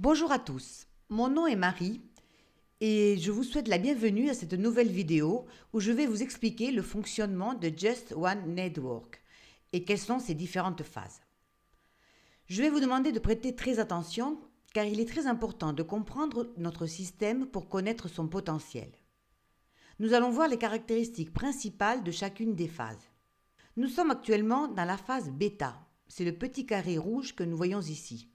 Bonjour à tous, mon nom est Marie et je vous souhaite la bienvenue à cette nouvelle vidéo où je vais vous expliquer le fonctionnement de Just One Network et quelles sont ses différentes phases. Je vais vous demander de prêter très attention car il est très important de comprendre notre système pour connaître son potentiel. Nous allons voir les caractéristiques principales de chacune des phases. Nous sommes actuellement dans la phase bêta, c'est le petit carré rouge que nous voyons ici.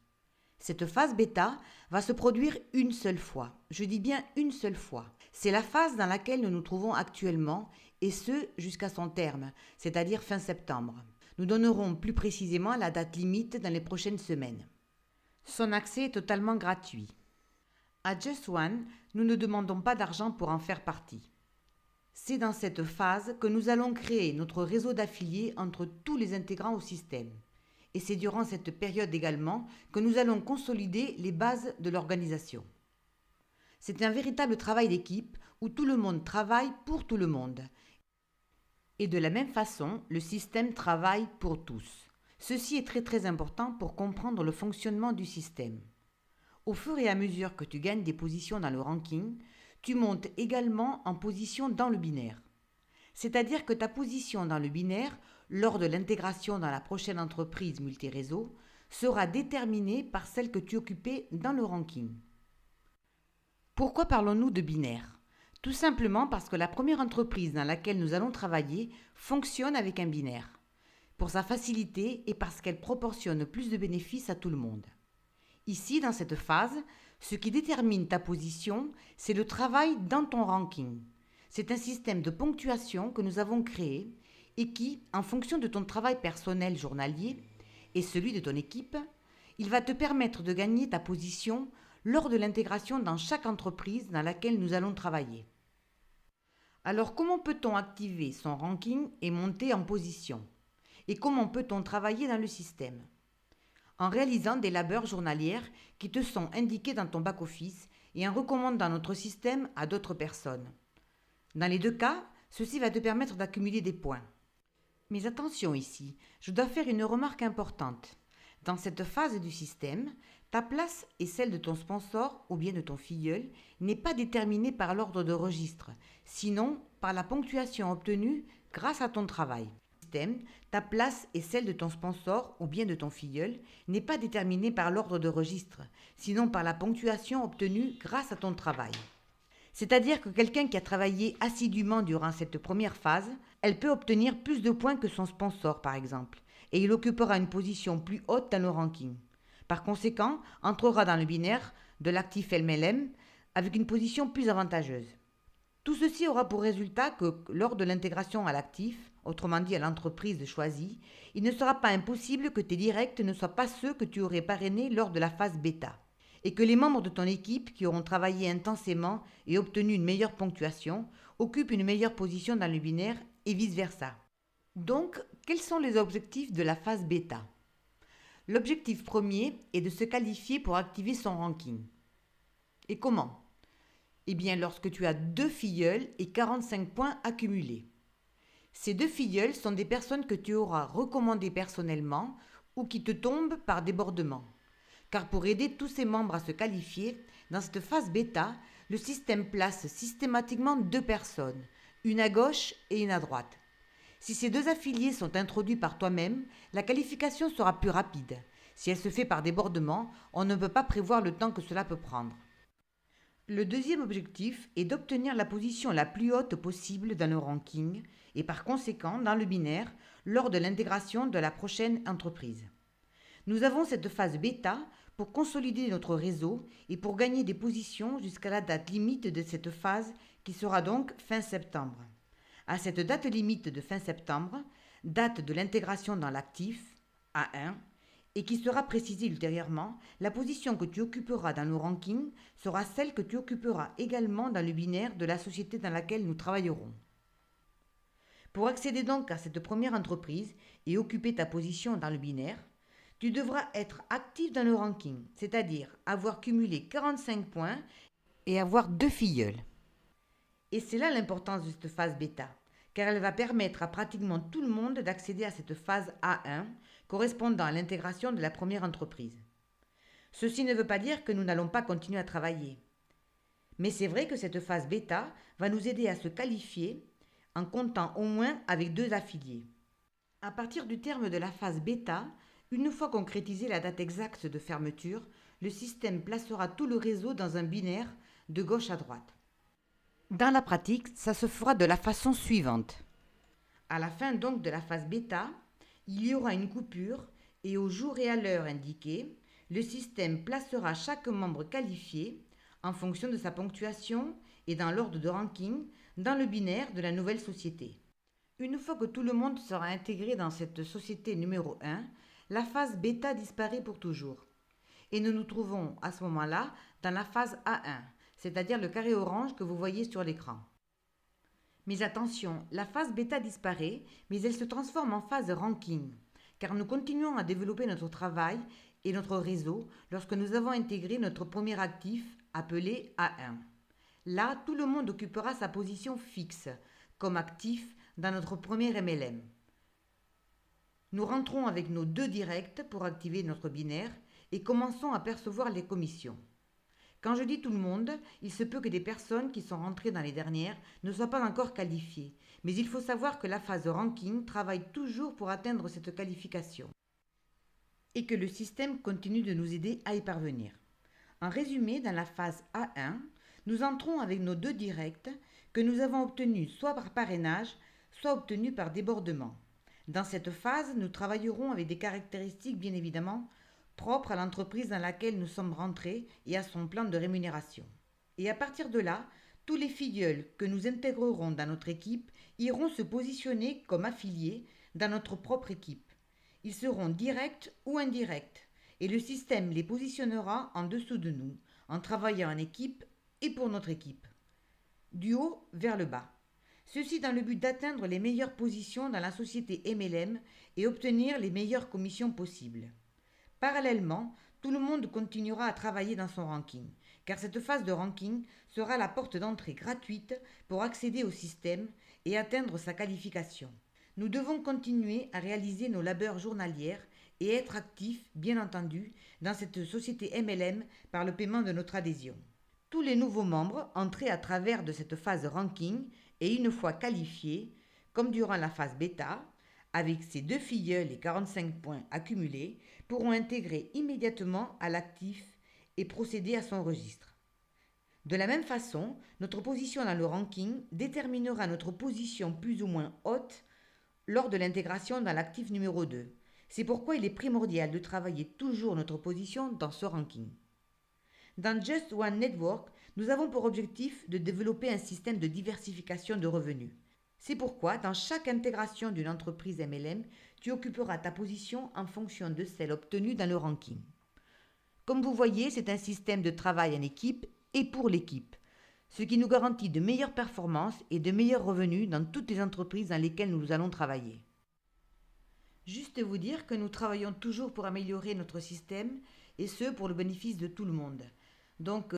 Cette phase bêta va se produire une seule fois. Je dis bien une seule fois. C'est la phase dans laquelle nous nous trouvons actuellement et ce jusqu'à son terme, c'est-à-dire fin septembre. Nous donnerons plus précisément la date limite dans les prochaines semaines. Son accès est totalement gratuit. À Just One, nous ne demandons pas d'argent pour en faire partie. C'est dans cette phase que nous allons créer notre réseau d'affiliés entre tous les intégrants au système. Et c'est durant cette période également que nous allons consolider les bases de l'organisation. C'est un véritable travail d'équipe où tout le monde travaille pour tout le monde. Et de la même façon, le système travaille pour tous. Ceci est très important pour comprendre le fonctionnement du système. Au fur et à mesure que tu gagnes des positions dans le ranking, tu montes également en position dans le binaire. C'est-à-dire que ta position dans le binaire, lors de l'intégration dans la prochaine entreprise multiréseau, sera déterminée par celle que tu occupais dans le ranking. Pourquoi parlons-nous de binaire ? Tout simplement parce que la première entreprise dans laquelle nous allons travailler fonctionne avec un binaire, pour sa facilité et parce qu'elle proportionne plus de bénéfices à tout le monde. Ici, dans cette phase, ce qui détermine ta position, c'est le travail dans ton ranking. C'est un système de ponctuation que nous avons créé et qui, en fonction de ton travail personnel journalier et celui de ton équipe, il va te permettre de gagner ta position lors de l'intégration dans chaque entreprise dans laquelle nous allons travailler. Alors comment peut-on activer son ranking et monter en position ? Et comment peut-on travailler dans le système ? En réalisant des labeurs journalières qui te sont indiquées dans ton back-office et en recommandant notre système à d'autres personnes. Dans les deux cas, ceci va te permettre d'accumuler des points. Mais attention ici, je dois faire une remarque importante. Dans cette phase du système, ta place et celle de ton sponsor ou bien de ton filleul n'est pas déterminée par l'ordre de registre, sinon par la ponctuation obtenue grâce à ton travail. Ta place et celle de ton sponsor ou bien de ton filleul n'est pas déterminée par l'ordre de registre, sinon par la ponctuation obtenue grâce à ton travail. C'est-à-dire que quelqu'un qui a travaillé assidûment durant cette première phase, elle peut obtenir plus de points que son sponsor par exemple, et il occupera une position plus haute dans le ranking. Par conséquent, entrera dans le binaire de l'actif MLM avec une position plus avantageuse. Tout ceci aura pour résultat que lors de l'intégration à l'actif, autrement dit à l'entreprise choisie, il ne sera pas impossible que tes directs ne soient pas ceux que tu aurais parrainés lors de la phase bêta, et que les membres de ton équipe qui auront travaillé intensément et obtenu une meilleure ponctuation occupent une meilleure position dans le binaire et vice-versa. Donc, quels sont les objectifs de la phase bêta ? L'objectif premier est de se qualifier pour activer son ranking. Et comment ? Eh bien, lorsque tu as 2 filleuls et 45 points accumulés. Ces 2 filleuls sont des personnes que tu auras recommandées personnellement ou qui te tombent par débordement. Car pour aider tous ces membres à se qualifier, dans cette phase bêta, le système place systématiquement 2 personnes, une à gauche et une à droite. Si ces 2 affiliés sont introduits par toi-même, la qualification sera plus rapide. Si elle se fait par débordement, on ne peut pas prévoir le temps que cela peut prendre. Le deuxième objectif est d'obtenir la position la plus haute possible dans le ranking et par conséquent dans le binaire lors de l'intégration de la prochaine entreprise. Nous avons cette phase bêta pour consolider notre réseau et pour gagner des positions jusqu'à la date limite de cette phase qui sera donc fin septembre. À cette date limite de fin septembre, date de l'intégration dans l'actif, A1, et qui sera précisée ultérieurement, la position que tu occuperas dans le ranking sera celle que tu occuperas également dans le binaire de la société dans laquelle nous travaillerons. Pour accéder donc à cette première entreprise et occuper ta position dans le binaire, tu devras être actif dans le ranking, c'est-à-dire avoir cumulé 45 points et avoir 2 filleuls. Et c'est là l'importance de cette phase bêta, car elle va permettre à pratiquement tout le monde d'accéder à cette phase A1, correspondant à l'intégration de la première entreprise. Ceci ne veut pas dire que nous n'allons pas continuer à travailler. Mais c'est vrai que cette phase bêta va nous aider à se qualifier en comptant au moins avec 2 affiliés. À partir du terme de la phase bêta, une fois concrétisée la date exacte de fermeture, le système placera tout le réseau dans un binaire de gauche à droite. Dans la pratique, ça se fera de la façon suivante. À la fin donc de la phase bêta, il y aura une coupure et au jour et à l'heure indiqués, le système placera chaque membre qualifié en fonction de sa ponctuation et dans l'ordre de ranking dans le binaire de la nouvelle société. Une fois que tout le monde sera intégré dans cette société numéro 1, la phase bêta disparaît pour toujours. Et nous nous trouvons à ce moment-là dans la phase A1, c'est-à-dire le carré orange que vous voyez sur l'écran. Mais attention, la phase bêta disparaît, mais elle se transforme en phase ranking, car nous continuons à développer notre travail et notre réseau lorsque nous avons intégré notre premier actif appelé A1. Là, tout le monde occupera sa position fixe comme actif dans notre premier MLM. Nous rentrons avec nos 2 directs pour activer notre binaire et commençons à percevoir les commissions. Quand je dis tout le monde, il se peut que des personnes qui sont rentrées dans les dernières ne soient pas encore qualifiées, mais il faut savoir que la phase ranking travaille toujours pour atteindre cette qualification et que le système continue de nous aider à y parvenir. En résumé, dans la phase A1, nous entrons avec nos 2 directs que nous avons obtenus soit par parrainage, soit obtenus par débordement. Dans cette phase, nous travaillerons avec des caractéristiques bien évidemment propres à l'entreprise dans laquelle nous sommes rentrés et à son plan de rémunération. Et à partir de là, tous les filleuls que nous intégrerons dans notre équipe iront se positionner comme affiliés dans notre propre équipe. Ils seront directs ou indirects, et le système les positionnera en dessous de nous, en travaillant en équipe et pour notre équipe. Du haut vers le bas. Ceci dans le but d'atteindre les meilleures positions dans la société MLM et obtenir les meilleures commissions possibles. Parallèlement, tout le monde continuera à travailler dans son ranking, car cette phase de ranking sera la porte d'entrée gratuite pour accéder au système et atteindre sa qualification. Nous devons continuer à réaliser nos labeurs journalières et être actifs, bien entendu, dans cette société MLM par le paiement de notre adhésion. Tous les nouveaux membres entrés à travers de cette phase ranking et une fois qualifiés, comme durant la phase bêta, avec ces 2 filleuls et 45 points accumulés, pourront intégrer immédiatement à l'actif et procéder à son registre. De la même façon, notre position dans le ranking déterminera notre position plus ou moins haute lors de l'intégration dans l'actif numéro 2. C'est pourquoi il est primordial de travailler toujours notre position dans ce ranking. Dans Just One Network, nous avons pour objectif de développer un système de diversification de revenus. C'est pourquoi, dans chaque intégration d'une entreprise MLM, tu occuperas ta position en fonction de celle obtenue dans le ranking. Comme vous voyez, c'est un système de travail en équipe et pour l'équipe, ce qui nous garantit de meilleures performances et de meilleurs revenus dans toutes les entreprises dans lesquelles nous allons travailler. Juste vous dire que nous travaillons toujours pour améliorer notre système et ce pour le bénéfice de tout le monde. Donc